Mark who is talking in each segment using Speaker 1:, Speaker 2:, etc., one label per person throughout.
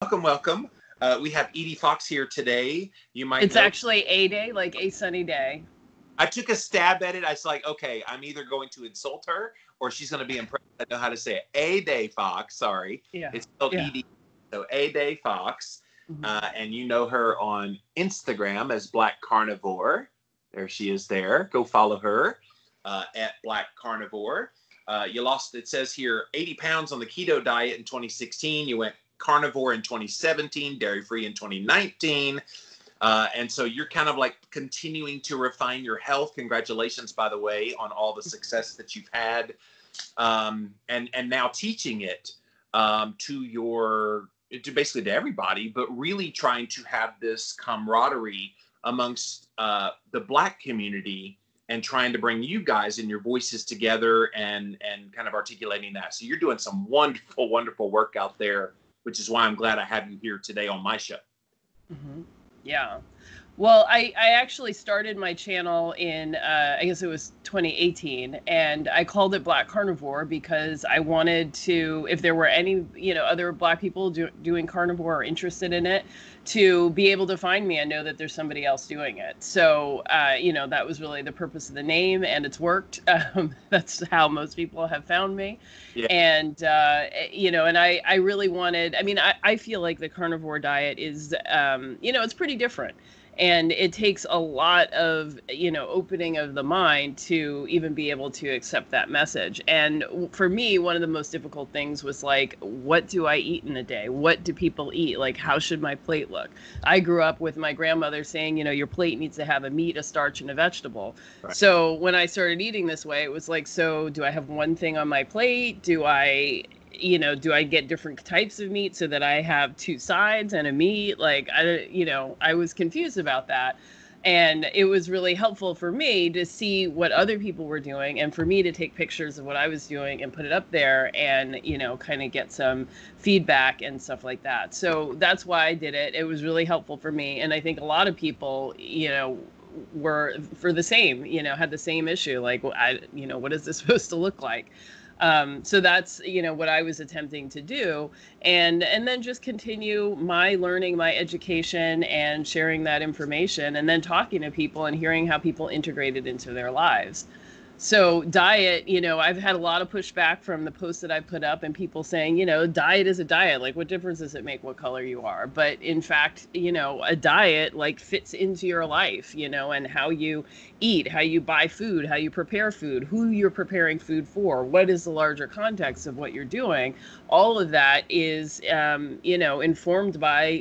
Speaker 1: Welcome, welcome. We have Ede Fox here today. You might
Speaker 2: It's
Speaker 1: know.
Speaker 2: actually a day, like a sunny day.
Speaker 1: I took a stab at it. I was like, okay, I'm either going to insult her or she's going to be impressed. I know how to say it. Ede Fox, sorry.
Speaker 2: Yeah.
Speaker 1: It's spelled
Speaker 2: Yeah.
Speaker 1: Ede. So Ede Fox.
Speaker 2: Mhm.
Speaker 1: And you know her on Instagram as Black Carnivore. There she is there. Go follow her at Black Carnivore. You lost, it says here, 80 pounds on the keto diet in 2016. You went carnivore in 2017, dairy-free in 2019. And so you're kind of like continuing to refine your health. Congratulations, by the way, on all the success that you've had. And now teaching it to basically to everybody, but really trying to have this camaraderie amongst the Black community and trying to bring you guys and your voices together and kind of articulating that. So you're doing some wonderful, wonderful work out there, which is why I'm glad I have you here today on my show.
Speaker 2: Mhm. Yeah. Well, I actually started my channel in, I guess it was 2018, and I called it Black Carnivore because I wanted to, if there were any, other Black people doing carnivore or interested in it, to be able to find me and know that there's somebody else doing it. So, that was really the purpose of the name, and it's worked. That's how most people have found me.
Speaker 1: Yeah.
Speaker 2: And, and I really wanted, I feel like the carnivore diet is, it's pretty different. And it takes a lot of, opening of the mind to even be able to accept that message. And for me, one of the most difficult things was like, what do I eat in a day? What do people eat? Like, how should my plate look? I grew up with my grandmother saying, your plate needs to have a meat, a starch, and a vegetable.
Speaker 1: Right.
Speaker 2: So when I started eating this way, it was like, so do I have one thing on my plate? Do I get different types of meat so that I have two sides and a meat? Like, I was confused about that. And it was really helpful for me to see what other people were doing and for me to take pictures of what I was doing and put it up there and, kind of get some feedback and stuff like that. So that's why I did it. It was really helpful for me. And I think a lot of people, were for the same, had the same issue. Like, what is this supposed to look like? So that's, what I was attempting to do. And then just continue my learning, my education, and sharing that information, and then talking to people and hearing how people integrate it into their lives. So diet, I've had a lot of pushback from the posts that I put up and people saying, diet is a diet. Like, what difference does it make what color you are? But in fact, a diet like fits into your life, and how you eat, how you buy food, how you prepare food, who you're preparing food for, what is the larger context of what you're doing. All of that is, informed by,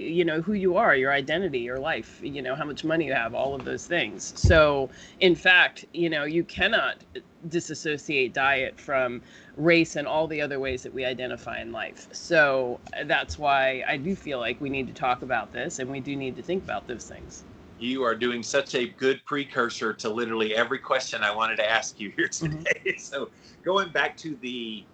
Speaker 2: who you are, your identity, your life, how much money you have, all of those things. So in fact, you cannot disassociate diet from race and all the other ways that we identify in life. So that's why I do feel like we need to talk about this and we do need to think about those things.
Speaker 1: You are doing such a good precursor to literally every question I wanted to ask you here today. Mm-hmm. So going back to the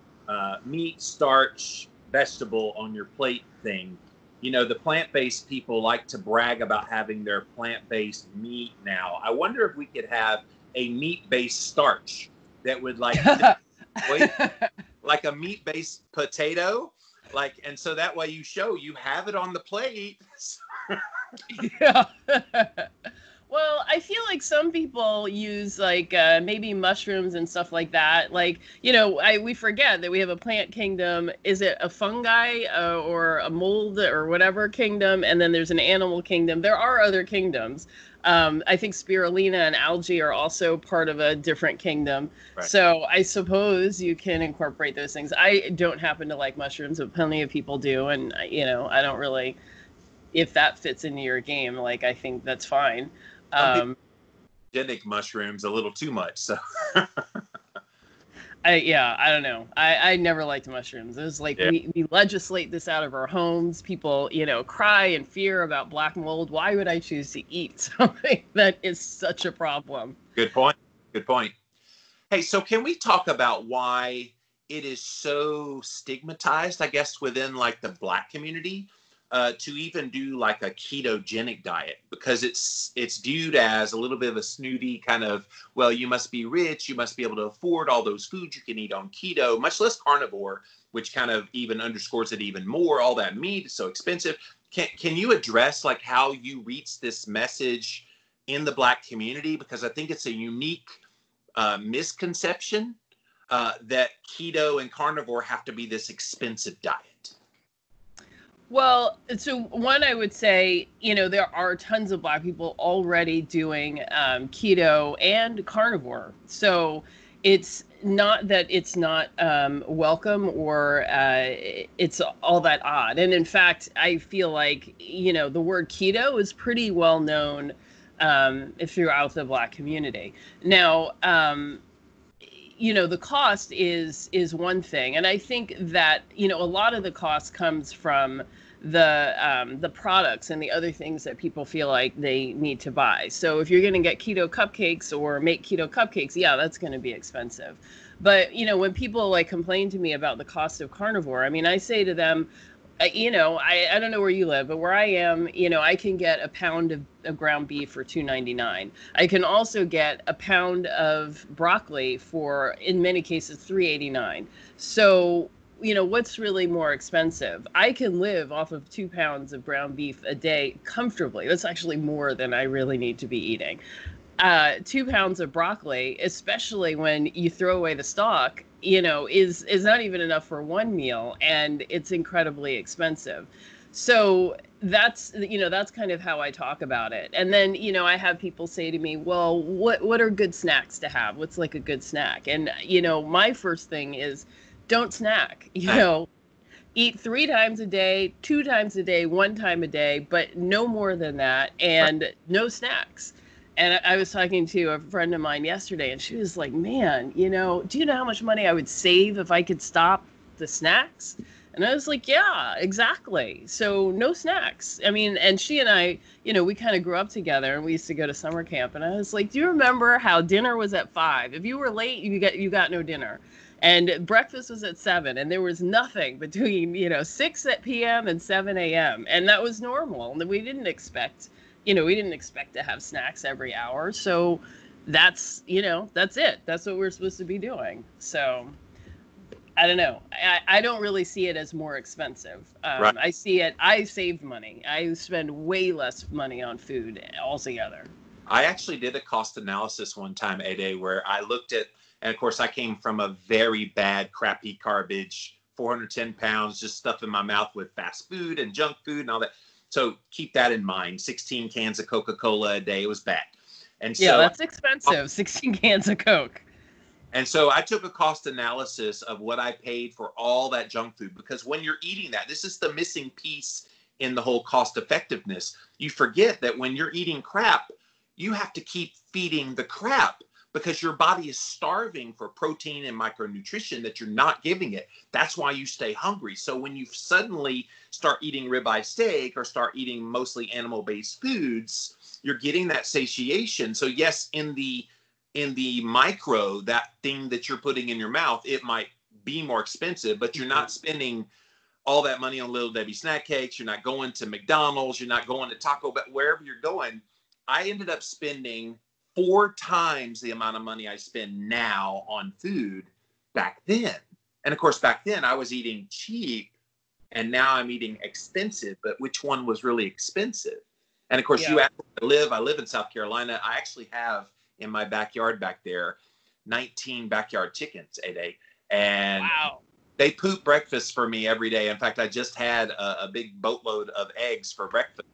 Speaker 1: meat, starch, vegetable on your plate thing, the plant-based people like to brag about having their plant-based meat now. I wonder if we could have a meat-based starch that would like a meat-based potato, and so that way you have it on the plate.
Speaker 2: Yeah. Well, I feel like some people use maybe mushrooms and stuff like that. Like, we forget that we have a plant kingdom. Is it a fungi or a mold or whatever kingdom? And then there's an animal kingdom. There are other kingdoms. I think spirulina and algae are also part of a different kingdom. Right. So I suppose you can incorporate those things. I don't happen to like mushrooms, but plenty of people do. And, I don't really, if that fits into your game, I think that's fine.
Speaker 1: Genic mushrooms a little too much, so
Speaker 2: I don't know. I never liked mushrooms. It was like, yeah. we legislate this out of our homes. People, cry in fear about black mold. Why would I choose to eat something that is such a problem?
Speaker 1: Good point. Good point. Hey, so can we talk about why it is so stigmatized, I guess, within the Black community? To even do a ketogenic diet, because it's viewed as a little bit of a snooty kind of, well, you must be rich, you must be able to afford all those foods you can eat on keto, much less carnivore. which kind of even underscores it even more. All that meat is so expensive. Can you address like how you reach this message in the Black community? Because I think it's a unique misconception that keto and carnivore have to be this expensive diet.
Speaker 2: Well, so one, I would say, there are tons of Black people already doing keto and carnivore. So it's not that it's not welcome or it's all that odd. And in fact, I feel like, the word keto is pretty well known throughout the Black community. Now, the cost is one thing. And I think that, a lot of the cost comes from the products and the other things that people feel like they need to buy. So if you're going to get keto cupcakes or make keto cupcakes, yeah, that's going to be expensive. But, when people like complain to me about the cost of carnivore, I mean, I say to them, I don't know where you live, but where I am, I can get a pound of ground beef for $2.99. I can also get a pound of broccoli for, in many cases, $3.89. So, what's really more expensive? I can live off of 2 pounds of ground beef a day comfortably. That's actually more than I really need to be eating. 2 pounds of broccoli, especially when you throw away the stalk, is not even enough for one meal, and it's incredibly expensive. So that's kind of how I talk about it. And then, I have people say to me, well, what are good snacks to have? What's like a good snack? And, my first thing is don't snack, eat 3 times a day, 2 times a day, 1 time a day, but no more than that, and no snacks. And I was talking to a friend of mine yesterday, and she was like, man, do you know how much money I would save if I could stop the snacks? And I was like, yeah, exactly. So no snacks. I mean, and she and I, we kind of grew up together, and we used to go to summer camp. And I was like, do you remember how dinner was at 5? If you were late, you got no dinner. And breakfast was at 7, and there was nothing between, 6 p.m. and 7 a.m. And that was normal. And we didn't expect to have snacks every hour. So that's it. That's what we're supposed to be doing. So I don't know. I don't really see it as more expensive.
Speaker 1: Right.
Speaker 2: I save money. I spend way less money on food altogether.
Speaker 1: I actually did a cost analysis one time, Ede, where I looked at, and of course I came from a very bad, crappy garbage, 410 pounds, just stuff in my mouth with fast food and junk food and all that. So keep that in mind. 16 cans of Coca-Cola a day. It was bad. And so,
Speaker 2: yeah, that's expensive. 16 cans of Coke.
Speaker 1: And so I took a cost analysis of what I paid for all that junk food, because when you're eating that, this is the missing piece in the whole cost effectiveness. You forget that when you're eating crap, you have to keep feeding the crap, because your body is starving for protein and micronutrition that you're not giving it. That's why you stay hungry. So when you suddenly start eating ribeye steak or start eating mostly animal-based foods, you're getting that satiation. So yes, in the micro, that thing that you're putting in your mouth, it might be more expensive, but you're not spending all that money on Little Debbie snack cakes. You're not going to McDonald's. You're not going to Taco Bell. Wherever you're going, I ended up spending 4 times the amount of money I spend now on food back then. And of course, back then I was eating cheap, and now I'm eating expensive, but which one was really expensive? And of course, you asked where I live in South Carolina. I actually have in my backyard back there 19 backyard chickens a day. And
Speaker 2: wow.
Speaker 1: They poop breakfast for me every day. In fact, I just had a big boatload of eggs for breakfast.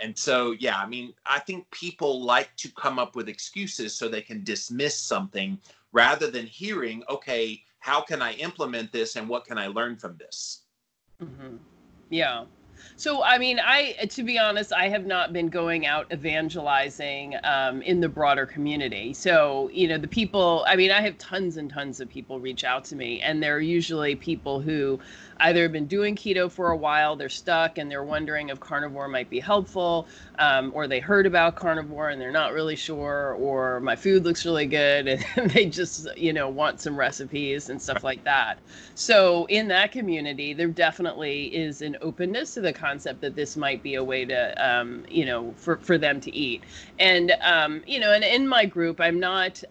Speaker 1: And so, yeah, I mean, I think people like to come up with excuses so they can dismiss something rather than hearing, okay, how can I implement this and what can I learn from this?
Speaker 2: Mm-hmm. Yeah. So, I mean, to be honest, I have not been going out evangelizing in the broader community. So, the people, I mean, I have tons and tons of people reach out to me, and they're usually people who either have been doing keto for a while, they're stuck, and they're wondering if carnivore might be helpful, or they heard about carnivore and they're not really sure, or my food looks really good, and they just, want some recipes and stuff like that. So in that community, there definitely is an openness to the concept that this might be a way to, for them to eat. And, and in my group, I'm not,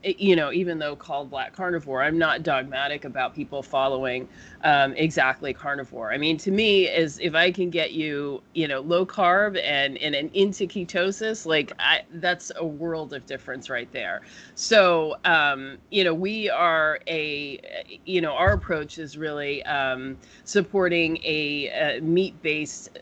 Speaker 2: even though called Black Carnivore, I'm not dogmatic about people following exactly carnivore. I mean, to me, is if I can get you, low carb and into ketosis, that's a world of difference right there. So, we are our approach is really supporting a meat-based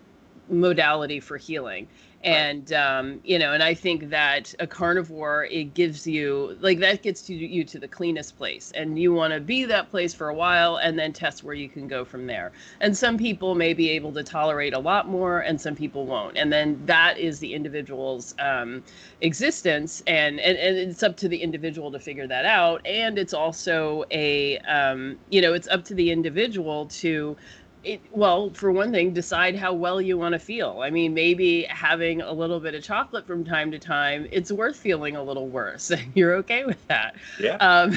Speaker 2: modality for healing. And, and I think that a carnivore, it gives you, that gets you to the cleanest place. And you want to be that place for a while and then test where you can go from there. And some people may be able to tolerate a lot more and some people won't. And then that is the individual's existence. And it's up to the individual to figure that out. And it's also it's up to the individual to, for one thing, decide how well you want to feel. I mean, maybe having a little bit of chocolate from time to time, it's worth feeling a little worse. You're okay with that.
Speaker 1: Yeah.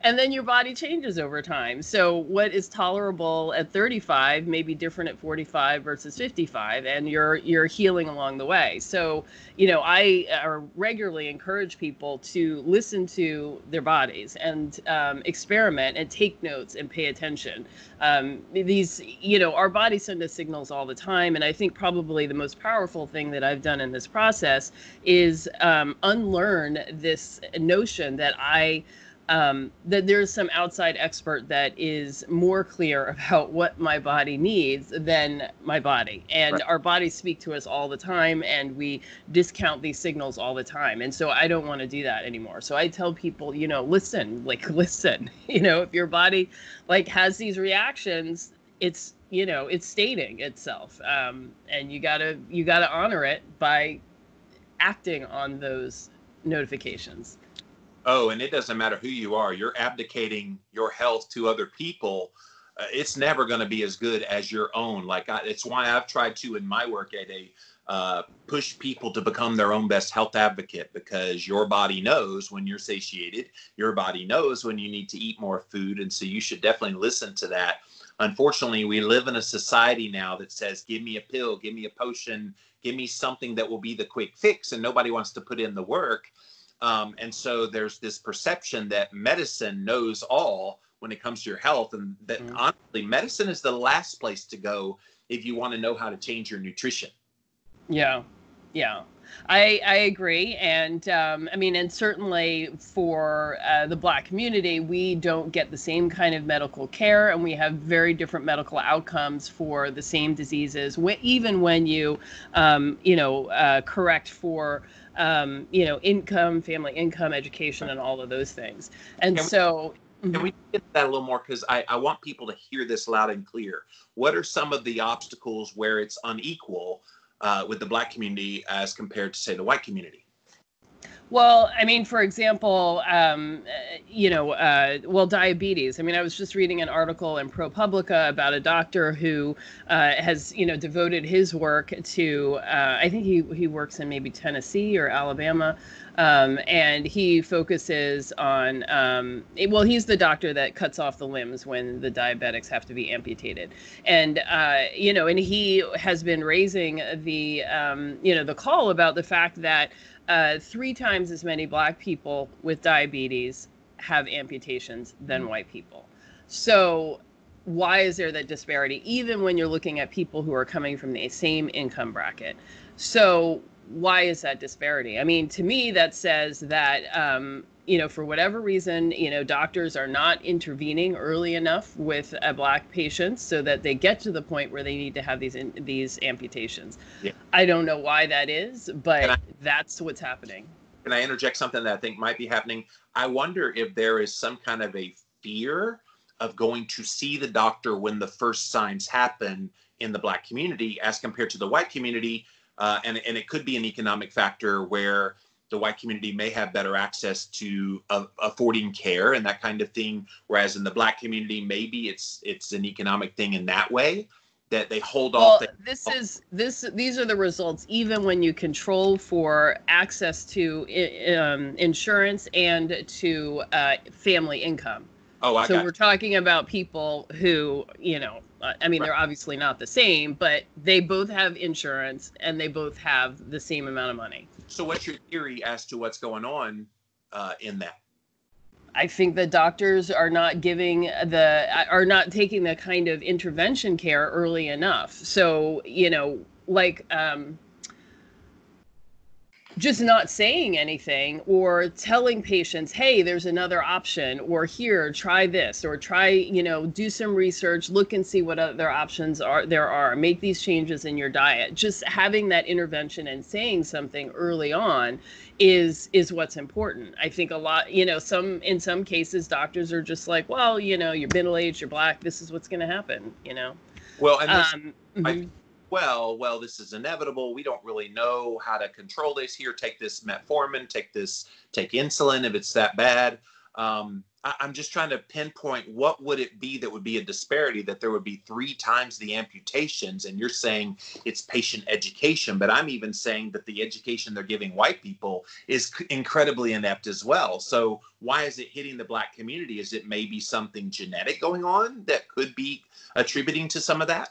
Speaker 2: And then your body changes over time. So what is tolerable at 35 may be different at 45 versus 55, and you're healing along the way. So, I regularly encourage people to listen to their bodies and experiment and take notes and pay attention. Our bodies send us signals all the time. And I think probably the most powerful thing that I've done in this process is unlearn this notion that that there's some outside expert that is more clear about what my body needs than my body. And
Speaker 1: Right.
Speaker 2: Our bodies speak to us all the time, and we discount these signals all the time. And so I don't want to do that anymore. So I tell people, listen. If your body has these reactions, it's stating itself. And you gotta honor it by acting on those notifications.
Speaker 1: Oh, and it doesn't matter who you are. You're abdicating your health to other people. It's never going to be as good as your own. It's why I've tried to, in my work at push people to become their own best health advocate, because your body knows when you're satiated. Your body knows when you need to eat more food. And so you should definitely listen to that. Unfortunately, we live in a society now that says, give me a pill, give me a potion, give me something that will be the quick fix. And nobody wants to put in the work. And so there's this perception that medicine knows all when it comes to your health. And that honestly, medicine is the last place to go if you want to know how to change your nutrition.
Speaker 2: Yeah. Yeah. I agree. And and certainly for the Black community, we don't get the same kind of medical care, and we have very different medical outcomes for the same diseases, even when you, correct for, income, family income, education, and all of those things. And
Speaker 1: Can we get that a little more? Because I want people to hear this loud and clear. What are some of the obstacles where it's unequal with the Black community as compared to, say, the white community?
Speaker 2: Well, for example, diabetes. I was just reading an article in ProPublica about a doctor who has, devoted his work to, I think he works in maybe Tennessee or Alabama. And he focuses on, he's the doctor that cuts off the limbs when the diabetics have to be amputated. And, and he has been raising the call about the fact that 3 times as many Black people with diabetes have amputations than white people. So why is there that disparity, even when you're looking at people who are coming from the same income bracket? So why is that disparity? To me, that says that, for whatever reason, doctors are not intervening early enough with Black patients so that they get to the point where they need to have these amputations.
Speaker 1: Yeah.
Speaker 2: I don't know why that is, but that's what's happening.
Speaker 1: Can I interject something that I think might be happening? I wonder if there is some kind of a fear of going to see the doctor when the first signs happen in the Black community as compared to the white community. And it could be an economic factor where the white community may have better access to affording care and that kind of thing. Whereas in the Black community, maybe it's an economic thing in that way that they hold off.
Speaker 2: These are the results, even when you control for access to insurance and to family income. So we're talking about people who, I mean,
Speaker 1: Right.
Speaker 2: they're obviously not the same, but they both have insurance and they both have the same amount of money.
Speaker 1: So what's your theory as to what's going on in that?
Speaker 2: I think the doctors are not taking the kind of intervention care early enough. So, like, just not saying anything or telling patients, hey, there's another option, or here, try this, or try, do some research, look and see what other options there are, make these changes in your diet. Just having that intervention and saying something early on is what's important. I think a lot, in some cases, doctors are just like, well, you're middle-aged, you're Black, this is what's going to happen,
Speaker 1: Well, and this, I,
Speaker 2: mhm.
Speaker 1: well, this is inevitable. We don't really know how to control this. Here, take this metformin, take insulin if it's that bad. I'm just trying to pinpoint what would it be that would be a disparity, that there would be 3 times the amputations, and you're saying it's patient education, but I'm even saying that the education they're giving white people is incredibly inept as well. So why is it hitting the Black community? Is it maybe something genetic going on that could be attributing to some of that?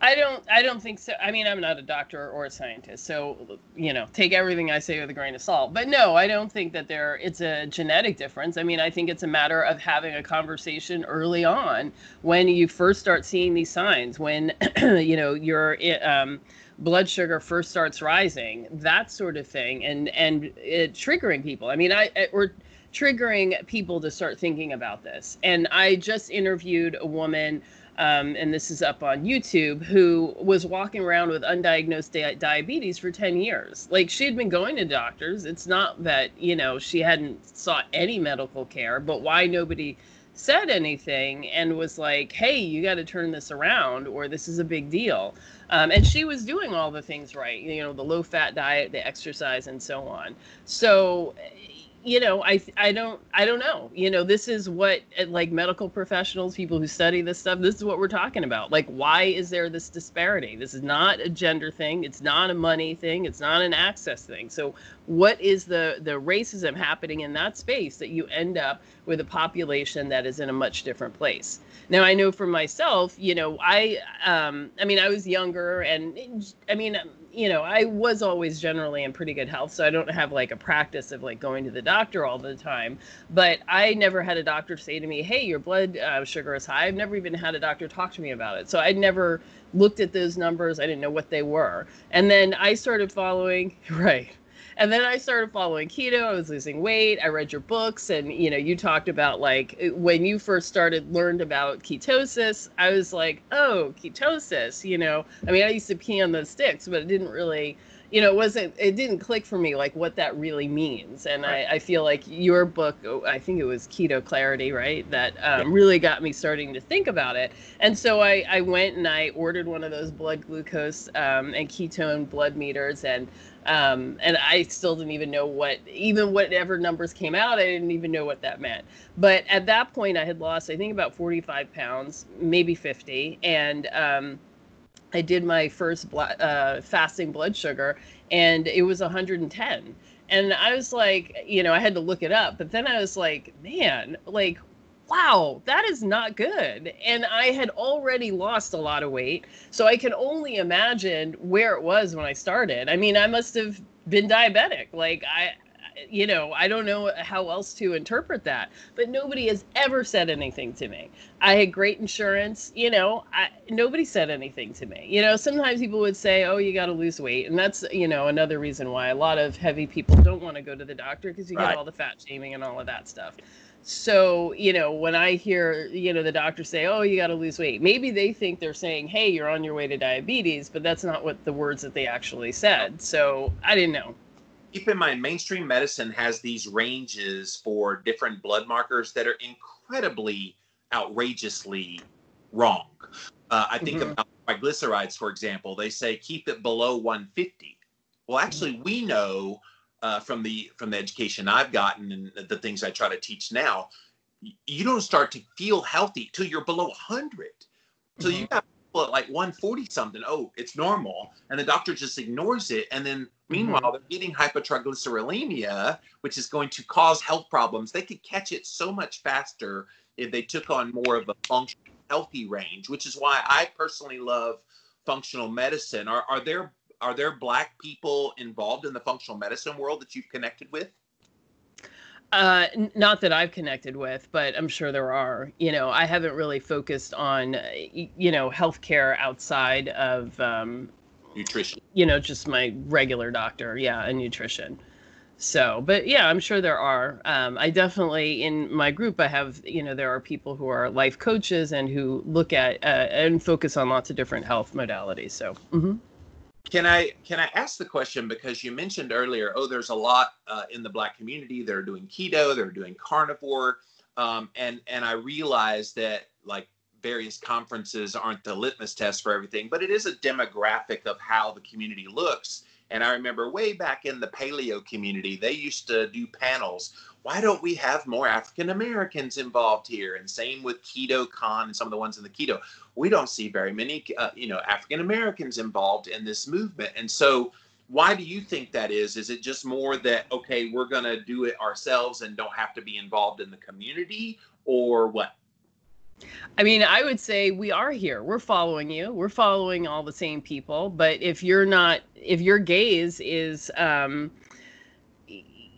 Speaker 2: I don't think so. I mean, I'm not a doctor or a scientist, so, take everything I say with a grain of salt. But no, I don't think that it's a genetic difference. I mean, I think it's a matter of having a conversation early on when you first start seeing these signs, when, your blood sugar first starts rising, that sort of thing, and it triggering people. I mean, or triggering people to start thinking about this. And I just interviewed a woman, and this is up on YouTube, who was walking around with undiagnosed diabetes for 10 years. Like, she had been going to doctors. It's not that, she hadn't sought any medical care, but why nobody said anything and was like, hey, you got to turn this around, or this is a big deal. And she was doing all the things right, the low fat diet, the exercise, and so on. So, I don't know. This is what, like, medical professionals, people who study this stuff, this is what we're talking about. Like, why is there this disparity? This is not a gender thing. It's not a money thing. It's not an access thing. So what is the racism happening in that space that you end up with a population that is in a much different place? Now, I know for myself, I mean, I was younger, and I mean, I was always generally in pretty good health, so I don't have like a practice of like going to the doctor all the time. But I never had a doctor say to me, hey, your blood sugar is high. I've never even had a doctor talk to me about it. So I'd never looked at those numbers. I didn't know what they were. And then I started following, right. And then I started following keto. I was losing weight. I read your books, and you talked about, like, when you first learned about ketosis. I was like, oh, ketosis. I mean, I used to pee on those sticks, but it didn't really, it didn't click for me like what that really means. And
Speaker 1: Right.
Speaker 2: I feel like your book, I think it was Hito Clarity, right? That
Speaker 1: Yeah.
Speaker 2: really got me starting to think about it. And so I went and I ordered one of those blood glucose and ketone blood meters, and I still didn't even know whatever numbers came out, I didn't even know what that meant. But at that point, I had lost, I think, about 45 pounds, maybe 50. And I did my first fasting blood sugar, and it was 110. And I was like, I had to look it up, but then I was like, man, like, wow, that is not good. And I had already lost a lot of weight, so I can only imagine where it was when I started. I mean, I must have been diabetic. Like, I don't know how else to interpret that, but nobody has ever said anything to me. I had great insurance, nobody said anything to me. Sometimes people would say, oh, you got to lose weight. And that's, another reason why a lot of heavy people don't want to go to the doctor, because you get
Speaker 1: Right.
Speaker 2: all the fat shaming and all of that stuff. So, when I hear, the doctor say, oh, you got to lose weight, maybe they think they're saying, hey, you're on your way to diabetes, but that's not what the words that they actually said. So I didn't know.
Speaker 1: Keep in mind, mainstream medicine has these ranges for different blood markers that are incredibly outrageously wrong. I think
Speaker 2: Hmm.
Speaker 1: about triglycerides, for example. They say keep it below 150. Well, actually, we know from the education I've gotten and the things I try to teach now, you don't start to feel healthy till you're below 100. So you
Speaker 2: Hmm.
Speaker 1: got people at like 140 something. Oh, it's normal. And the doctor just ignores it. And then
Speaker 2: Hmm.
Speaker 1: meanwhile, they're getting hypertriglyceridemia, which is going to cause health problems. They could catch it so much faster if they took on more of a function. healthy range, which is why I personally love functional medicine. Are there Black people involved in the functional medicine world that you've connected with?
Speaker 2: Not that I've connected with, but I'm sure there are. I haven't really focused on, healthcare outside of,
Speaker 1: Nutrition.
Speaker 2: just my regular doctor. Yeah, and nutrition. So, but yeah, I'm sure there are. I definitely, in my group, I have, there are people who are life coaches and who look at and focus on lots of different health modalities. So,
Speaker 1: Can I ask the question, because you mentioned earlier, there's a lot in the Black community that are doing keto, they're doing carnivore, and I realize that like various conferences aren't the litmus test for everything, but it is a demographic of how the community looks. And I remember way back in the paleo community, they used to do panels. Why don't we have more African Americans involved here? And same with Keto Con and some of the ones in the keto. We don't see very many, African Americans involved in this movement. And so why do you think that is? Is it just more that, okay, we're going to do it ourselves and don't have to be involved in the community, or what?
Speaker 2: I mean, I would say we are here. We're following you. We're following all the same people. But if your gaze is,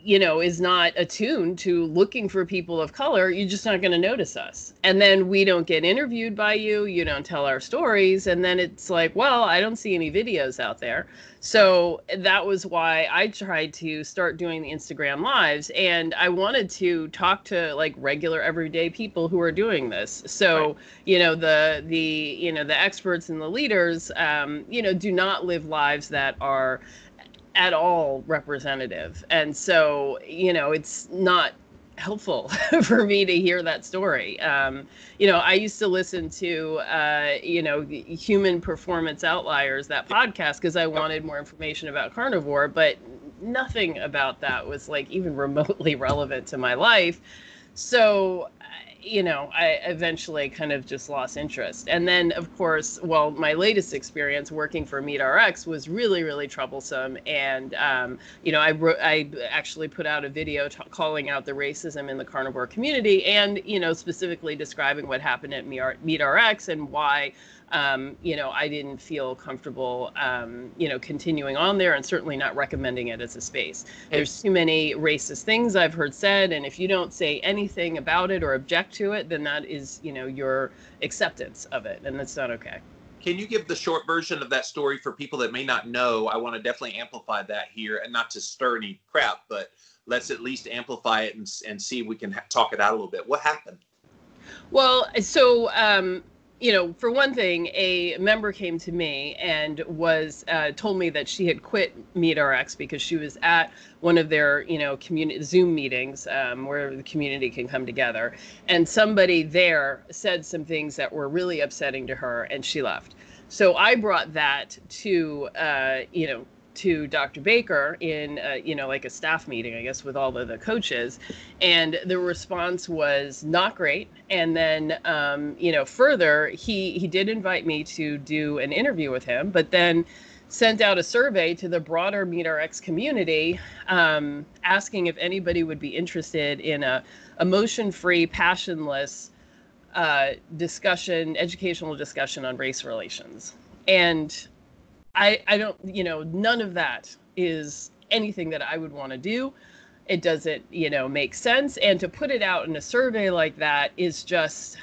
Speaker 2: is not attuned to looking for people of color, you're just not going to notice us. And then we don't get interviewed by you. You don't tell our stories. And then it's like, well, I don't see any videos out there. So that was why I tried to start doing the Instagram lives. And I wanted to talk to like regular everyday people who are doing this. So, right. The experts and the leaders, do not live lives that are at all representative. And so, it's not helpful for me to hear that story. I used to listen to, Human Performance Outliers, that podcast, because I wanted more information about carnivore, but nothing about that was like even remotely relevant to my life. So, I eventually kind of just lost interest. And then, of course, my latest experience working for MeatRx was really, really troublesome. And, I actually put out a video calling out the racism in the carnivore community and, specifically describing what happened at MeatRx and why, I didn't feel comfortable, continuing on there, and certainly not recommending it as a space. There's too many racist things I've heard said, and if you don't say anything about it or object to it, then that is, your acceptance of it, and that's not okay.
Speaker 1: Can you give the short version of that story for people that may not know? I want to definitely amplify that here, and not to stir any crap, but let's at least amplify it and see if we can talk it out a little bit. What happened?
Speaker 2: Well, so, for one thing, a member came to me and told me that she had quit MeatRx because she was at one of their, community Zoom meetings where the community can come together. And somebody there said some things that were really upsetting to her, and she left. So I brought that to, to Dr. Baker in, like a staff meeting, I guess, with all of the coaches. And the response was not great. And then, further, he did invite me to do an interview with him, but then sent out a survey to the broader MeatRx community, asking if anybody would be interested in a emotion-free, passionless educational discussion on race relations. And I don't, none of that is anything that I would want to do. It doesn't, make sense. And to put it out in a survey like that is just,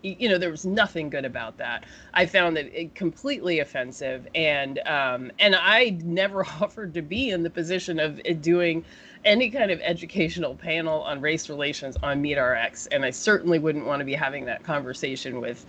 Speaker 2: there was nothing good about that. I found it completely offensive. And I never offered to be in the position of doing any kind of educational panel on race relations on MeatRx, and I certainly wouldn't want to be having that conversation with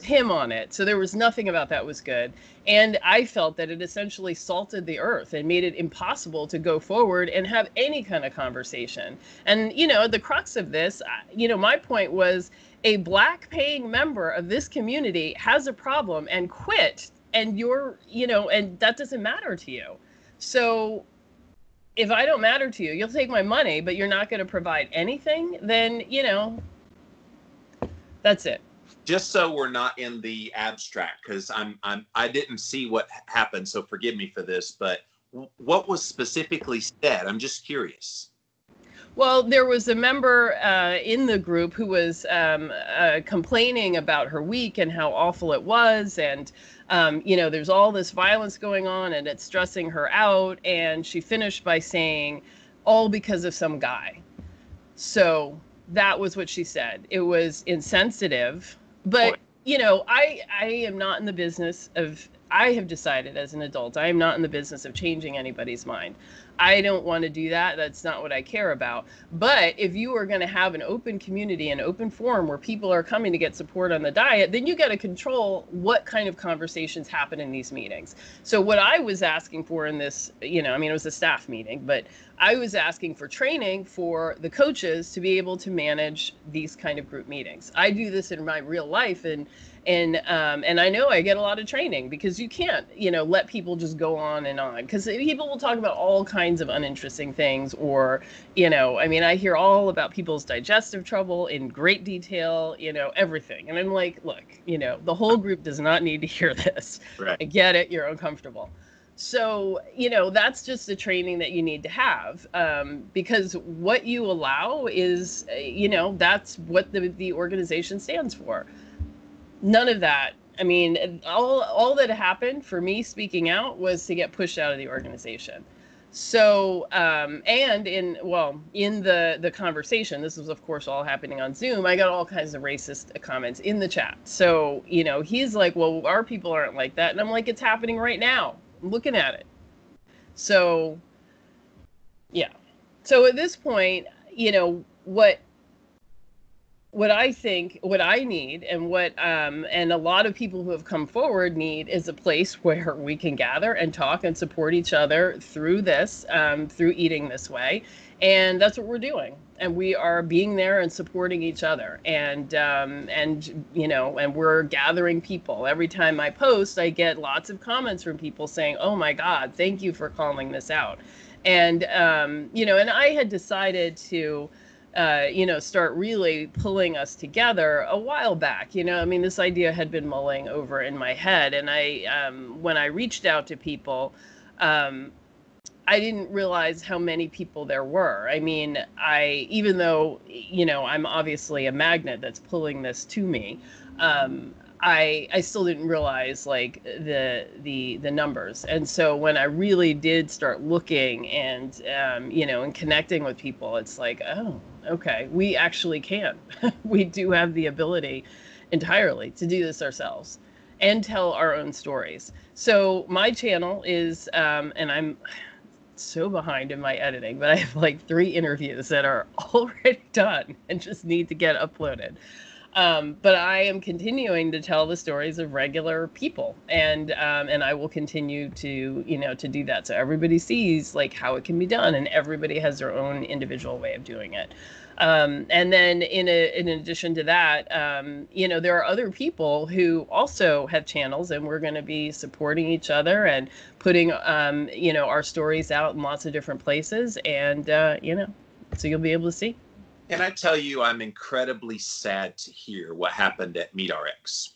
Speaker 2: him on it. So there was nothing about that was good, and I felt that it essentially salted the earth and made it impossible to go forward and have any kind of conversation. And the crux of this, my point was, a Black paying member of this community has a problem and quit, and and that doesn't matter to you. So if I don't matter to you, you'll take my money, but you're not going to provide anything, then, that's it.
Speaker 1: Just so we're not in the abstract, because I didn't see what happened, so forgive me for this, but what was specifically said? I'm just curious.
Speaker 2: Well, there was a member in the group who was complaining about her week and how awful it was. And, there's all this violence going on and it's stressing her out. And she finished by saying, all because of some guy. So that was what she said. It was insensitive. But, I am not in the business of, I have decided as an adult, I am not in the business of changing anybody's mind. I don't want to do that. That's not what I care about. But if you are going to have an open community, an open forum where people are coming to get support on the diet, then you got to control what kind of conversations happen in these meetings. So what I was asking for in this, it was a staff meeting, but I was asking for training for the coaches to be able to manage these kind of group meetings. I do this in my real life, and I know I get a lot of training because you can't, let people just go on and on, because people will talk about all kinds of uninteresting things, or, I hear all about people's digestive trouble in great detail, everything. And I'm like, look, the whole group does not need to hear this.
Speaker 1: Right.
Speaker 2: I get it. You're uncomfortable. So, that's just the training that you need to have, because what you allow is, that's what the organization stands for. None of that. All that happened for me speaking out was to get pushed out of the organization. So, and in the conversation, this was of course all happening on Zoom, I got all kinds of racist comments in the chat. So, he's like, well, our people aren't like that. And I'm like, it's happening right now. I'm looking at it. So, yeah. So at this point, what I think, what I need, and what and a lot of people who have come forward need, is a place where we can gather and talk and support each other through this, through eating this way. And that's what we're doing. And we are being there and supporting each other. And we're gathering people. Every time I post, I get lots of comments from people saying, oh my God, thank you for calling this out. And, and I had decided to, start really pulling us together a while back. This idea had been mulling over in my head. And when I reached out to people, I didn't realize how many people there were. Even though, I'm obviously a magnet that's pulling this to me, I still didn't realize like the numbers. And so when I really did start looking and, and connecting with people, it's like, oh, okay, we actually can. We do have the ability entirely to do this ourselves and tell our own stories. So my channel is, and I'm so behind in my editing, but I have like 3 interviews that are already done and just need to get uploaded. But I am continuing to tell the stories of regular people, and I will continue to, to do that. So everybody sees like how it can be done, and everybody has their own individual way of doing it. And then in addition to that, there are other people who also have channels, and we're going to be supporting each other and putting, our stories out in lots of different places. And, so you'll be able to see.
Speaker 1: And I tell you, I'm incredibly sad to hear what happened at MeatRx.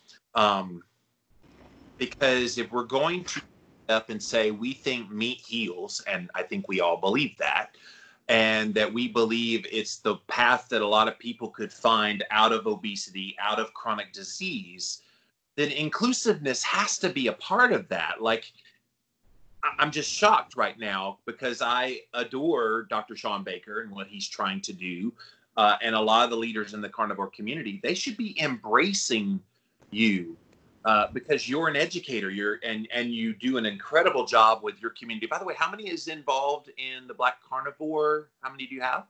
Speaker 1: Because if we're going to up and say we think meat heals, and I think we all believe that, and that we believe it's the path that a lot of people could find out of obesity, out of chronic disease, then inclusiveness has to be a part of that. Like, I'm just shocked right now because I adore Dr. Sean Baker and what he's trying to do. And a lot of the leaders in the carnivore community, they should be embracing you because you're an educator. And you do an incredible job with your community. By the way, how many is involved in the Black Carnivore? How many do you have?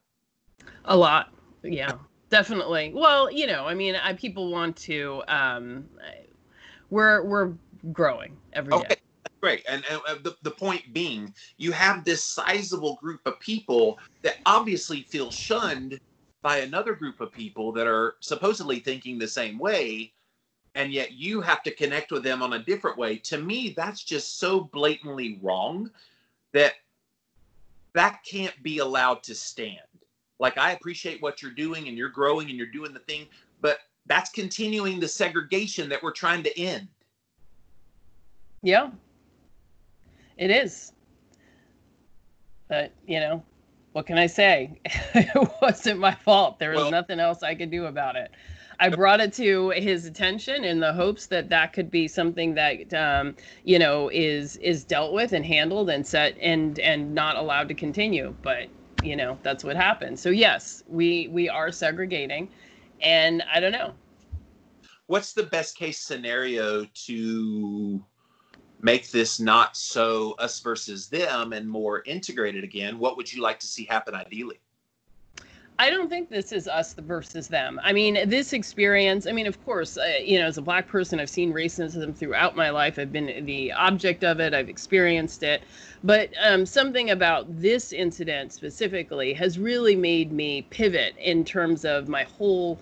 Speaker 2: A lot. Yeah, definitely. Well, people want to, we're growing every day.
Speaker 1: Great. And the point being, you have this sizable group of people that obviously feel shunned by another group of people that are supposedly thinking the same way, and yet you have to connect with them on a different way. To me, that's just so blatantly wrong that can't be allowed to stand. Like, I appreciate what you're doing and you're growing and you're doing the thing, but that's continuing the segregation that we're trying to end.
Speaker 2: Yeah, it is. But, What can I say? It wasn't my fault. There was
Speaker 1: Well,
Speaker 2: nothing else I could do about it. I brought it to his attention in the hopes that that could be something that is dealt with and handled and set and not allowed to continue. But that's what happened. So yes, we are segregating, and I don't know.
Speaker 1: what's the best case scenario to make this not so us versus them and more integrated again? What would you like to see happen ideally?
Speaker 2: I don't think this is us versus them. I mean, this experience, I mean, of course, as a Black person, I've seen racism throughout my life. I've been the object of it. I've experienced it. But something about this incident specifically has really made me pivot in terms of my whole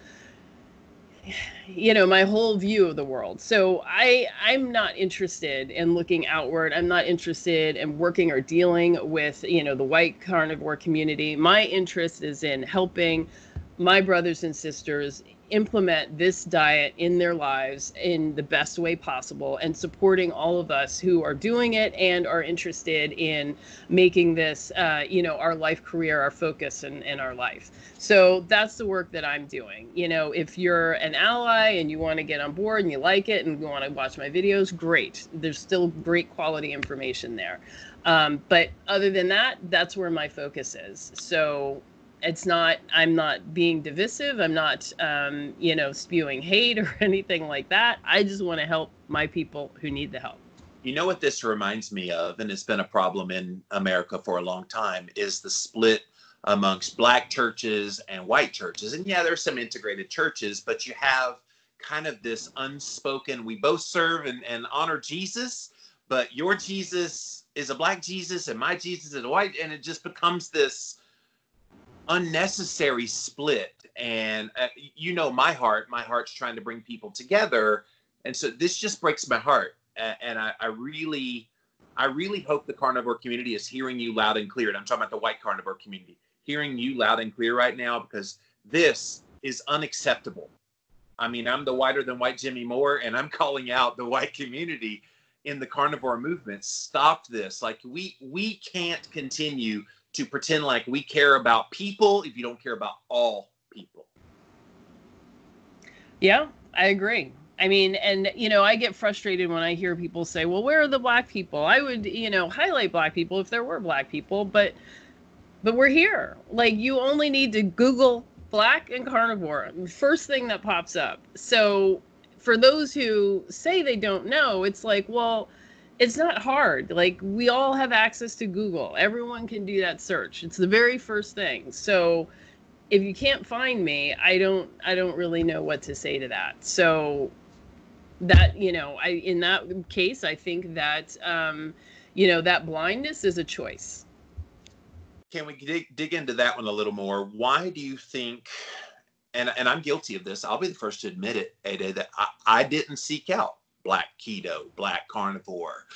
Speaker 2: view of the world. So I'm not interested in looking outward. I'm not interested in working or dealing with, the white carnivore community. My interest is in helping my brothers and sisters implement this diet in their lives in the best way possible, and supporting all of us who are doing it and are interested in making this, our life career, our focus in our life. So that's the work that I'm doing. If you're an ally and you want to get on board and you like it and you want to watch my videos, great. There's still great quality information there. But other than that, that's where my focus is. So I'm not being divisive. I'm not, spewing hate or anything like that. I just want to help my people who need the help.
Speaker 1: You know what this reminds me of, and it's been a problem in America for a long time, is the split amongst Black churches and white churches. And yeah, there's some integrated churches, but you have kind of this unspoken, we both serve and honor Jesus, but your Jesus is a Black Jesus and my Jesus is a white, and it just becomes this unnecessary split. And my heart's trying to bring people together, and so this just breaks my heart. And I really hope the carnivore community is hearing you loud and clear. And I'm talking about the white carnivore community, hearing you loud and clear right now, because this is unacceptable. I mean, I'm the whiter than white Jimmy Moore, and I'm calling out the white community in the carnivore movement. Stop this. Like, we can't continue to pretend like we care about people if you don't care about all people.
Speaker 2: Yeah, I agree. I mean, and, I get frustrated when I hear people say, well, where are the Black people? I would, highlight Black people if there were Black people, but we're here. Like, you only need to Google Black and carnivore, first thing that pops up. So for those who say they don't know, it's like, well, it's not hard. Like, we all have access to Google. Everyone can do that search. It's the very first thing. So if you can't find me, I don't really know what to say to that. So that, in that case, I think that, that blindness is a choice.
Speaker 1: Can we dig into that one a little more? Why do you think, and I'm guilty of this, I'll be the first to admit it, Ede, that I didn't seek out Black keto, Black carnivore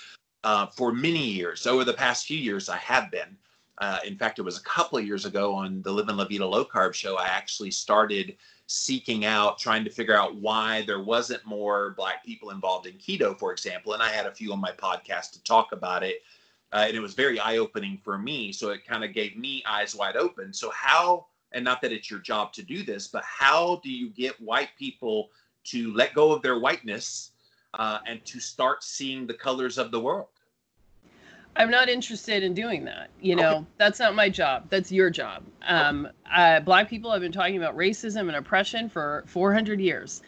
Speaker 1: for many years. Over the past few years, I have been. In fact, it was a couple of years ago on the Live and La Vida Low Carb show, I actually started seeking out, trying to figure out why there wasn't more Black people involved in keto, for example. And I had a few on my podcast to talk about it. And it was very eye-opening for me. So it kind of gave me eyes wide open. So how, and not that it's your job to do this, but how do you get white people to let go of their whiteness and to start seeing the colors of the world?
Speaker 2: I'm not interested in doing that.
Speaker 1: Okay.
Speaker 2: That's not my job. That's your job. Black people have been talking about racism and oppression for 400 years.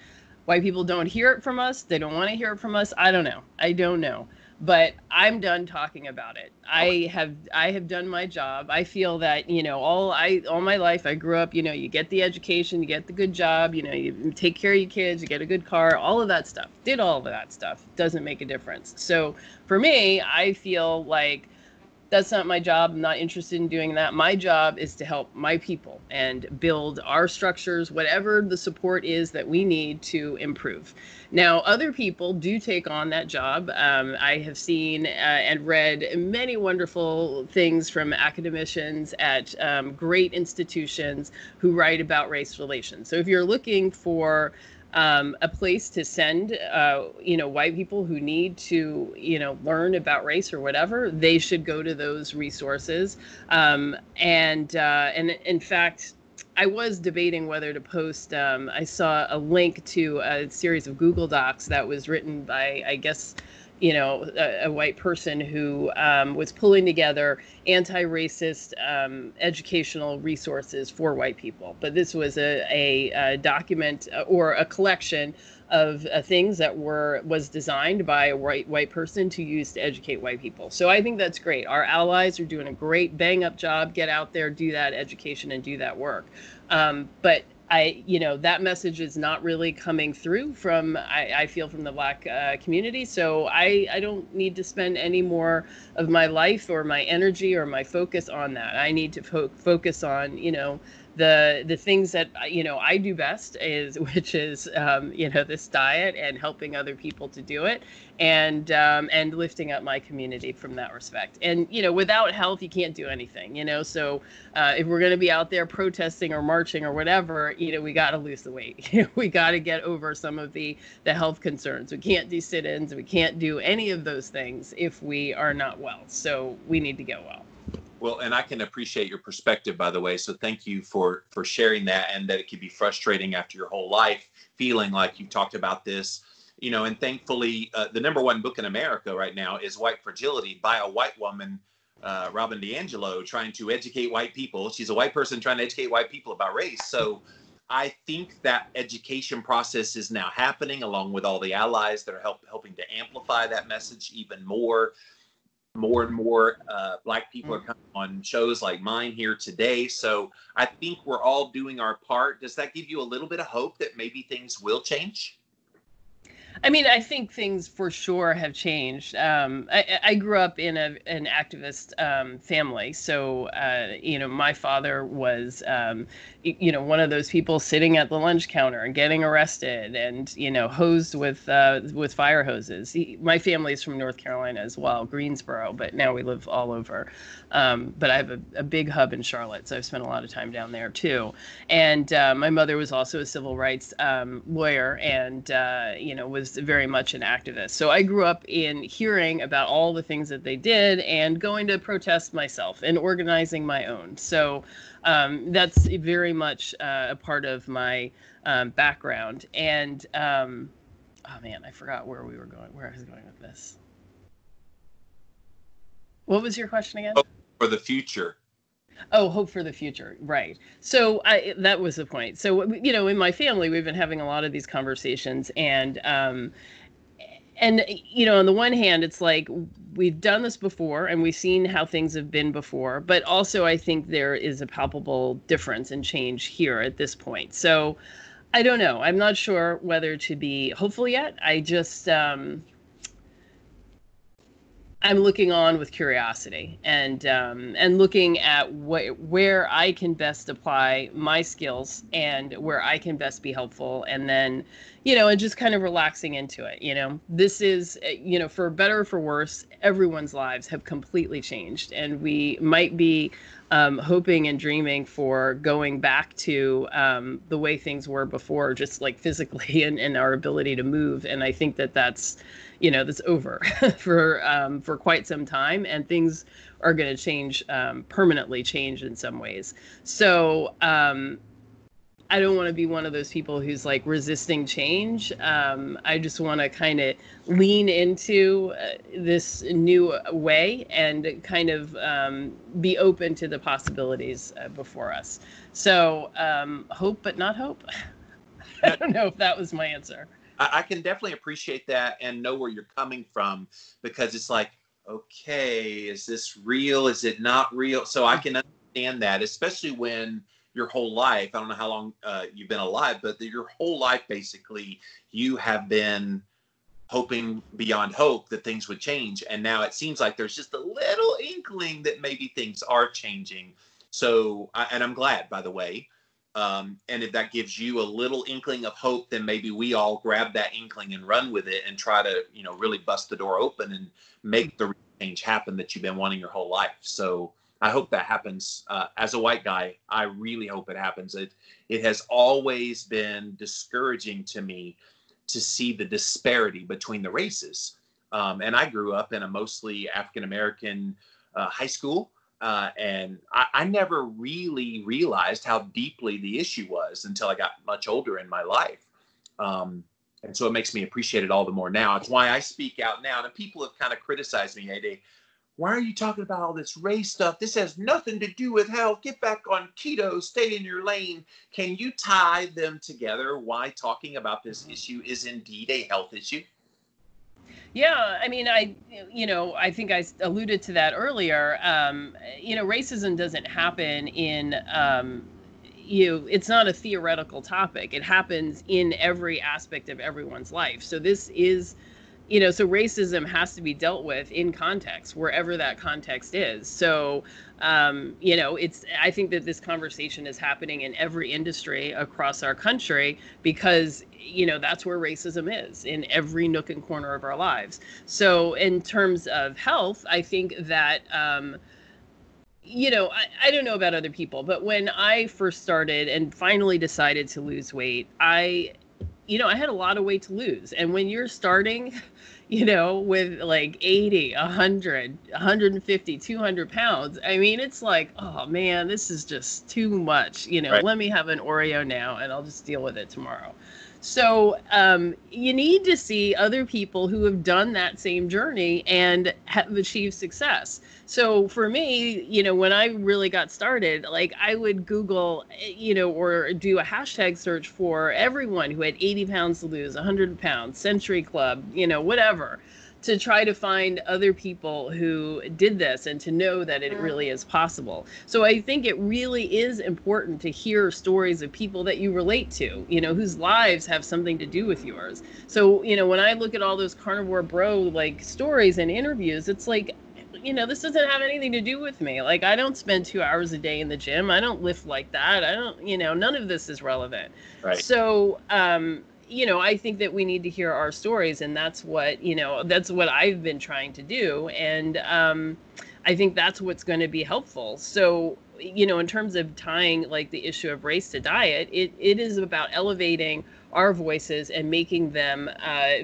Speaker 2: White people don't hear it from us. They don't want to hear it from us. I don't know. But I'm done talking about it. I have done my job. I feel that, all my life I grew up, you get the education, you get the good job, you take care of your kids, you get a good car, all of that stuff. Did all of that stuff. Doesn't make a difference. So for me, I feel like that's not my job. I'm not interested in doing that. My job is to help my people and build our structures, whatever the support is that we need to improve. Now, other people do take on that job. I have seen and read many wonderful things from academicians at great institutions who write about race relations. So if you're looking for a place to send, white people who need to, learn about race or whatever. They should go to those resources. And in fact, I was debating whether to post. I saw a link to a series of Google Docs that was written by, I guess, a white person who was pulling together anti-racist educational resources for white people. But this was a document or a collection of things that was designed by a white person to use to educate white people. So I think that's great. Our allies are doing a great bang up job. Get out there, do that education, and do that work. But that message is not really coming through from, I feel, from the Black community. So I don't need to spend any more of my life or my energy or my focus on that. I need to focus on, the things that, I do best, which is, this diet and helping other people to do it, and lifting up my community from that respect. And, without health, you can't do anything, so if we're going to be out there protesting or marching or whatever, we got to lose the weight. We got to get over some of the health concerns. We can't do sit-ins. We can't do any of those things if we are not well. So we need to get well.
Speaker 1: Well, and I can appreciate your perspective, by the way. So thank you for sharing that, and that it can be frustrating after your whole life feeling like you've talked about this, and thankfully the number one book in America right now is White Fragility by a white woman, Robin DiAngelo, trying to educate white people. She's a white person trying to educate white people about race. So I think that education process is now happening, along with all the allies that are helping to amplify that message even more. More and more Black people are coming on shows like mine here today. So I think we're all doing our part. Does that give you a little bit of hope that maybe things will change?
Speaker 2: I mean, I think things for sure have changed. I grew up in an activist family. So, my father was, one of those people sitting at the lunch counter and getting arrested and, hosed with fire hoses. My family is from North Carolina as well, Greensboro, but now we live all over. But I have a big hub in Charlotte, so I've spent a lot of time down there too. And my mother was also a civil rights lawyer and, was very much an activist. So I grew up in hearing about all the things that they did and going to protest myself and organizing my own. So that's very much a part of my background. And oh man, I forgot where I was going with this. What was your question again?
Speaker 1: Hope for the future.
Speaker 2: Oh, hope for the future. Right. So that was the point. So, in my family, we've been having a lot of these conversations, and on the one hand, it's like we've done this before and we've seen how things have been before, but also I think there is a palpable difference and change here at this point. So I don't know. I'm not sure whether to be hopeful yet. I just, I'm looking on with curiosity and looking at where I can best apply my skills and where I can best be helpful, and then, and just kind of relaxing into it. This is, for better or for worse, everyone's lives have completely changed, and we might be hoping and dreaming for going back to the way things were before, just like physically and our ability to move. And I think that's that's over for quite some time, and things are going to change, permanently change in some ways. So I don't want to be one of those people who's like resisting change. I just want to kind of lean into this new way and kind of be open to the possibilities before us. So hope, but not hope. I don't know if that was my answer.
Speaker 1: I can definitely appreciate that and know where you're coming from, because it's like, okay, is this real? Is it not real? So I can understand that, especially when your whole life, I don't know how long you've been alive, but your whole life, basically, you have been hoping beyond hope that things would change. And now it seems like there's just a little inkling that maybe things are changing. So, and I'm glad, by the way. And if that gives you a little inkling of hope, then maybe we all grab that inkling and run with it and try to, really bust the door open and make the change happen that you've been wanting your whole life. So I hope that happens. As a white guy, I really hope it happens. It has always been discouraging to me to see the disparity between the races. And I grew up in a mostly African-American high school. And I never really realized how deeply the issue was until I got much older in my life. And so it makes me appreciate it all the more now. It's why I speak out now. And people have kind of criticized me, Ede. Why are you talking about all this race stuff? This has nothing to do with health. Get back on keto, stay in your lane. Can you tie them together? Why talking about this issue is indeed a health issue?
Speaker 2: Yeah, I mean, I think I alluded to that earlier. Racism doesn't happen in, it's not a theoretical topic. It happens in every aspect of everyone's life. So this is, so racism has to be dealt with in context, wherever that context is. So, I think that this conversation is happening in every industry across our country because, that's where racism is, in every nook and corner of our lives. So in terms of health, I think that, I don't know about other people, but when I first started and finally decided to lose weight, I had a lot of weight to lose. And when you're starting, with like 80, 100, 150, 200 pounds, I mean, it's like, oh man, this is just too much.
Speaker 1: Right.
Speaker 2: Let me have an Oreo now and I'll just deal with it tomorrow. So you need to see other people who have done that same journey and have achieved success. So for me, when I really got started, like I would Google, or do a hashtag search for everyone who had 80 pounds to lose, 100 pounds, Century Club, whatever, to try to find other people who did this and to know that it really is possible. So I think it really is important to hear stories of people that you relate to, whose lives have something to do with yours. So, when I look at all those carnivore bro like stories and interviews, it's like, this doesn't have anything to do with me. Like, I don't spend 2 hours a day in the gym. I don't lift like that. I don't, none of this is relevant.
Speaker 1: Right.
Speaker 2: So, I think that we need to hear our stories, and that's what I've been trying to do. And I think that's what's going to be helpful. So, in terms of tying like the issue of race to diet, it is about elevating our voices and making them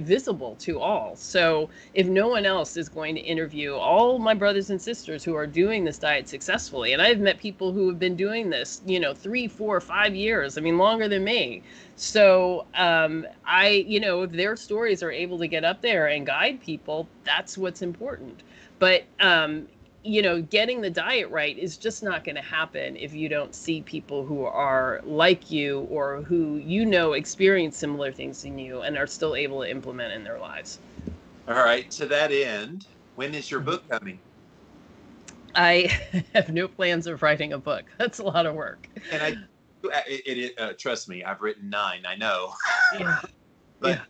Speaker 2: visible to all. So if no one else is going to interview all my brothers and sisters who are doing this diet successfully, and I've met people who have been doing this, 3, 4, 5 years, I mean, longer than me. So if their stories are able to get up there and guide people, that's what's important. But getting the diet right is just not going to happen if you don't see people who are like you or who experience similar things than you and are still able to implement in their lives.
Speaker 1: All right. To that end, when is your book coming?
Speaker 2: I have no plans of writing a book. That's a lot of work.
Speaker 1: And trust me, I've written 9. I know.
Speaker 2: Yeah.
Speaker 1: But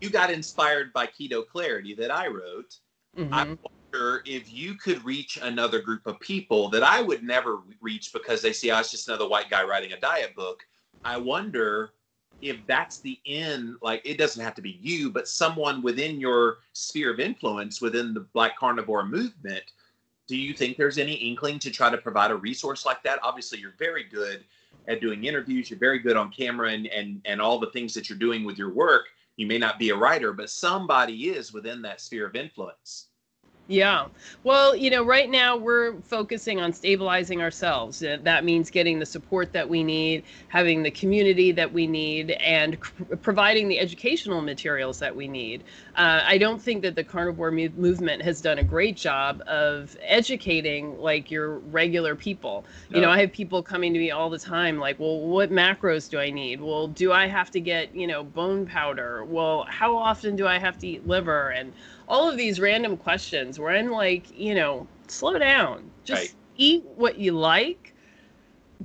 Speaker 1: you got inspired by Hito Clarity that I wrote.
Speaker 2: Mm-hmm.
Speaker 1: I wonder if you could reach another group of people that I would never reach because they see, it's just another white guy writing a diet book. I wonder if that's the end. Like, it doesn't have to be you, but someone within your sphere of influence within the Black Carnivore movement. Do you think there's any inkling to try to provide a resource like that? Obviously, you're very good at doing interviews. You're very good on camera and all the things that you're doing with your work. You may not be a writer, but somebody is within that sphere of influence.
Speaker 2: Yeah. Well, right now we're focusing on stabilizing ourselves. That means getting the support that we need, having the community that we need, and providing the educational materials that we need. I don't think that the carnivore movement has done a great job of educating like your regular people.
Speaker 1: No.
Speaker 2: I have people coming to me all the time like, well, what macros do I need? Well, do I have to get, bone powder? Well, how often do I have to eat liver? And all of these random questions where I'm like, slow down. Just eat what you like,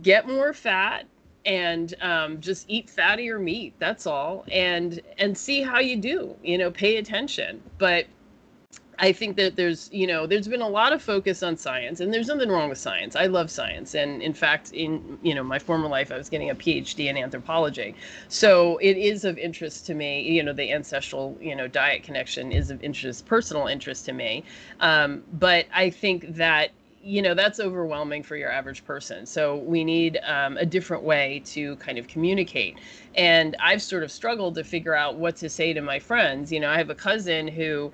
Speaker 2: get more fat, and just eat fattier meat. That's all. And see how you do, pay attention. But I think that there's been a lot of focus on science, and there's nothing wrong with science. I love science. And in fact, in, my former life, I was getting a PhD in anthropology. So it is of interest to me, the ancestral, diet connection is of interest, personal interest to me. But I think that, that's overwhelming for your average person. So we need a different way to kind of communicate. And I've sort of struggled to figure out what to say to my friends. I have a cousin who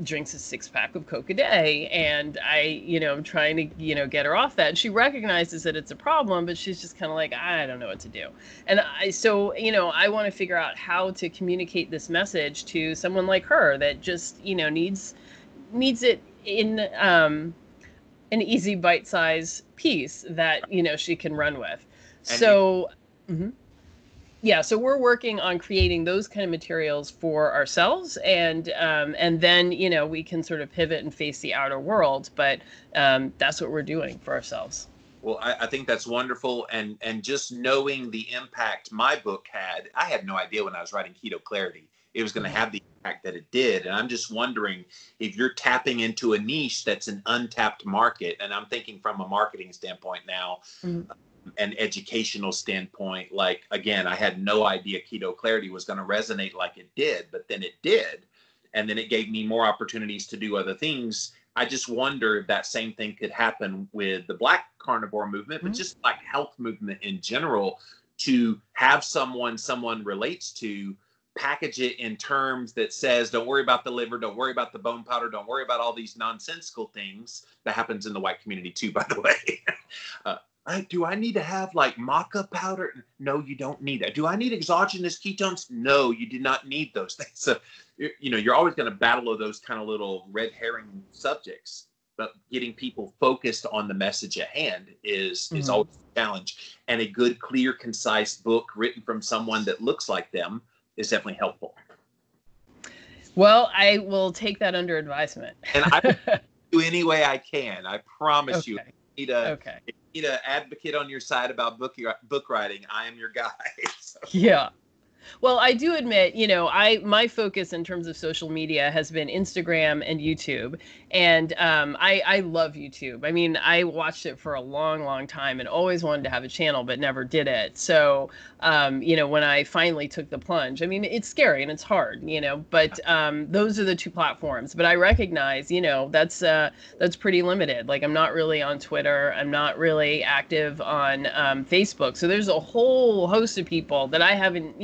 Speaker 2: drinks a 6-pack of Coke a day, and I'm trying to, get her off that. And she recognizes that it's a problem, but she's just kind of like, I don't know what to do. And I want to figure out how to communicate this message to someone like her that just, needs it in an easy bite-sized piece that she can run with. So so we're working on creating those kind of materials for ourselves, and then we can sort of pivot and face the outer world, but that's what we're doing for ourselves.
Speaker 1: Well, I think that's wonderful, and just knowing the impact my book had, I had no idea when I was writing Hito Clarity it was going to have the impact that it did. And I'm just wondering if you're tapping into a niche that's an untapped market, and I'm thinking from a marketing standpoint now, an educational standpoint. Like, again, I had no idea Keto Clarity was going to resonate like it did, but then it did. And then it gave me more opportunities to do other things. I just wonder if that same thing could happen with the Black Carnivore movement, but just like health movement in general, to have someone relates to, package it in terms that says, don't worry about the liver, don't worry about the bone powder, don't worry about all these nonsensical things. That happens in the white community too, by the way. Do I need to have like maca powder? No, you don't need that. Do I need exogenous ketones? No, you do not need those things. So, you're always going to battle those kind of little red herring subjects, but getting people focused on the message at hand is always a challenge. And a good, clear, concise book written from someone that looks like them is definitely helpful.
Speaker 2: Well, I will take that under advisement.
Speaker 1: And I will do any way I can. I promise you. If you need an advocate on your side about book writing, I am your guy. So.
Speaker 2: Yeah. Well, I do admit, my focus in terms of social media has been Instagram and YouTube. And I love YouTube. I mean, I watched it for a long, long time and always wanted to have a channel, but never did it. So, when I finally took the plunge, I mean, it's scary and it's hard, but those are the two platforms. But I recognize, that's pretty limited. Like, I'm not really on Twitter. I'm not really active on Facebook. So there's a whole host of people that I haven't,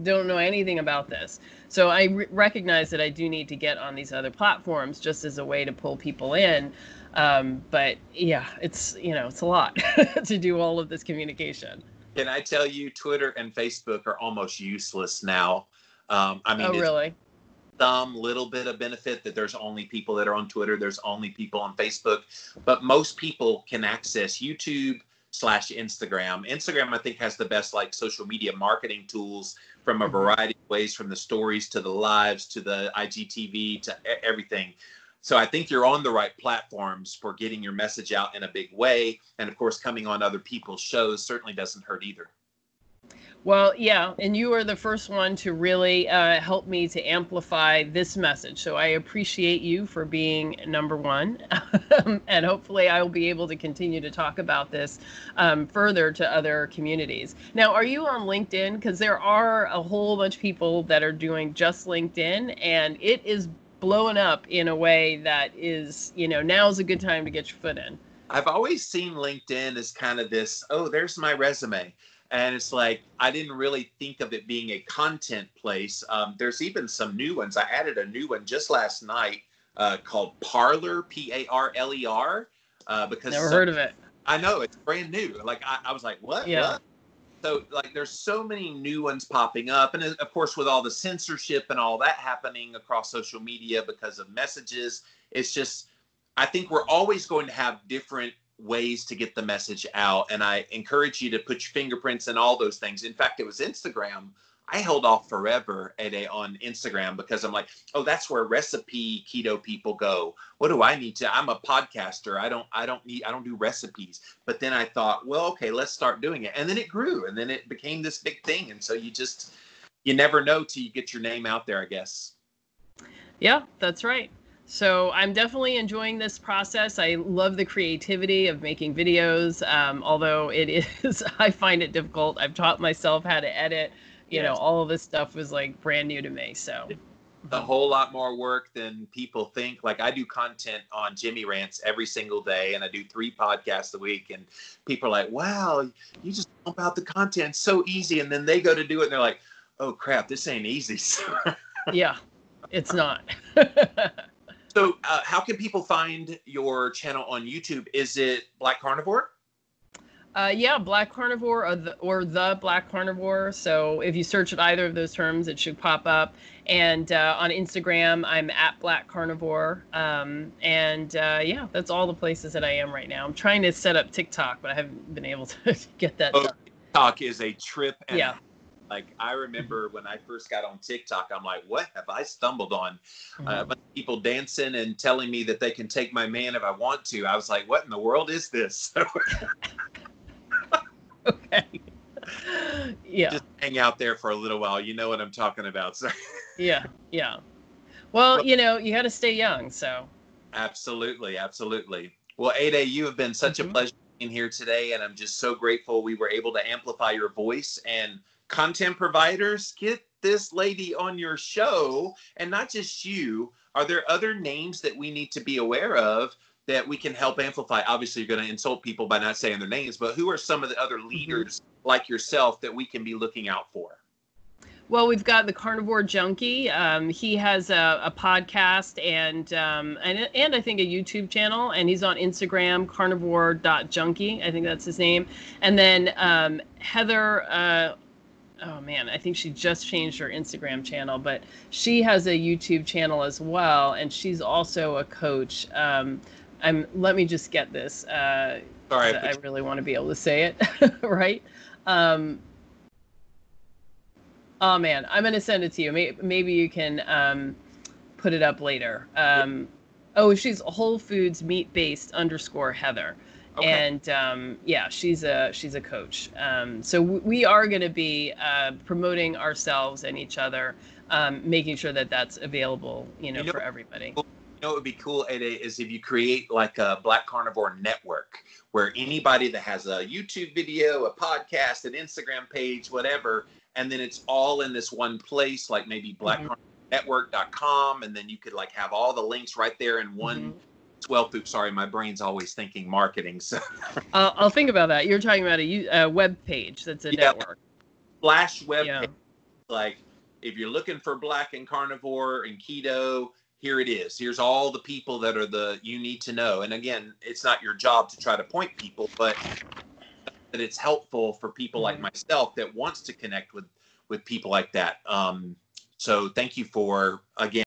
Speaker 2: don't know anything about this. So I recognize that I do need to get on these other platforms just as a way to pull people in. But yeah, it's a lot to do all of this communication.
Speaker 1: Can I tell you, Twitter and Facebook are almost useless now.
Speaker 2: Really?
Speaker 1: Some little bit of benefit that there's only people that are on Twitter, there's only people on Facebook, but most people can access YouTube / Instagram. Instagram, I think, has the best like social media marketing tools from a variety of ways, from the stories to the lives to the IGTV to everything. So I think you're on the right platforms for getting your message out in a big way. And of course, coming on other people's shows certainly doesn't hurt either.
Speaker 2: Well, yeah, and you are the first one to really help me to amplify this message. So I appreciate you for being number one. And hopefully I will be able to continue to talk about this further to other communities. Now, are you on LinkedIn? Because there are a whole bunch of people that are doing just LinkedIn, and it is blowing up in a way that is, now is a good time to get your foot in.
Speaker 1: I've always seen LinkedIn as kind of this, oh, there's my resume. And it's like, I didn't really think of it being a content place. There's even some new ones. I added a new one just last night called Parler, Parler, because
Speaker 2: never heard of it.
Speaker 1: I know, it's brand new. Like, I was like, what?
Speaker 2: Yeah.
Speaker 1: What? So, like, there's so many new ones popping up. And of course, with all the censorship and all that happening across social media because of messages, it's just, I think we're always going to have different ways to get the message out. And I encourage you to put your fingerprints in all those things. In fact, it was Instagram. I held off forever on Instagram because I'm like, oh, that's where recipe keto people go. What do I need to? I'm a podcaster. I don't do recipes. But then I thought, well, okay, let's start doing it. And then it grew, and then it became this big thing. And so you never know till you get your name out there, I guess.
Speaker 2: Yeah, that's right. So I'm definitely enjoying this process. I love the creativity of making videos, although I find it difficult. I've taught myself how to edit. All of this stuff was like brand new to me. So
Speaker 1: a whole lot more work than people think. Like, I do content on Jimmy Rants every single day, and I do 3 podcasts a week, and people are like, wow, you just pump out the content so easy. And then they go to do it and they're like, oh crap, this ain't easy.
Speaker 2: Yeah, it's not.
Speaker 1: So how can people find your channel on YouTube? Is it Black Carnivore?
Speaker 2: Yeah, Black Carnivore or the Black Carnivore. So if you search at either of those terms, it should pop up. And on Instagram, I'm at Black Carnivore. Yeah, that's all the places that I am right now. I'm trying to set up TikTok, but I haven't been able to get that done.
Speaker 1: TikTok is a trip. And
Speaker 2: yeah.
Speaker 1: Like, I remember when I first got on TikTok, I'm like, what have I stumbled on? A bunch of people dancing and telling me that they can take my man if I want to. I was like, what in the world is this?
Speaker 2: Okay. Yeah.
Speaker 1: Just hang out there for a little while. You know what I'm talking about. So.
Speaker 2: Yeah. Well, you got to stay young, so.
Speaker 1: Absolutely. Well, Ede, you have been such a pleasure being here today, and I'm just so grateful we were able to amplify your voice. And content providers, get this lady on your show, and not just you. Are there other names that we need to be aware of that we can help amplify? Obviously, you're going to insult people by not saying their names, but who are some of the other leaders like yourself that we can be looking out for?
Speaker 2: Well, we've got the Carnivore Junkie. He has a podcast and I think a YouTube channel, and he's on Instagram, carnivore.junkie. I think that's his name. And then Heather, oh man, I think she just changed her Instagram channel, but she has a YouTube channel as well, and she's also a coach. Let me just get this. Sorry, I really want to be able to say it, right? Oh man, I'm gonna send it to you. Maybe you can put it up later. She's Whole Foods Meat-Based _ Heather. Okay. And yeah, she's a coach. So we are going to be promoting ourselves and each other, making sure that that's available, for everybody.
Speaker 1: You know what would be cool, Ede, is if you create like a Black Carnivore network where anybody that has a YouTube video, a podcast, an Instagram page, whatever, and then it's all in this one place, like maybe blackcarnivorenetwork.com, and then you could like have all the links right there in one. Well, sorry, my brain's always thinking marketing. So
Speaker 2: I'll think about that. You're talking about a web page that's a network.
Speaker 1: Flash web page. Like, if you're looking for Black and Carnivore and Keto, here it is. Here's all the people that are you need to know. And again, it's not your job to try to point people, but that it's helpful for people like myself that wants to connect with people like that. So thank you for, again,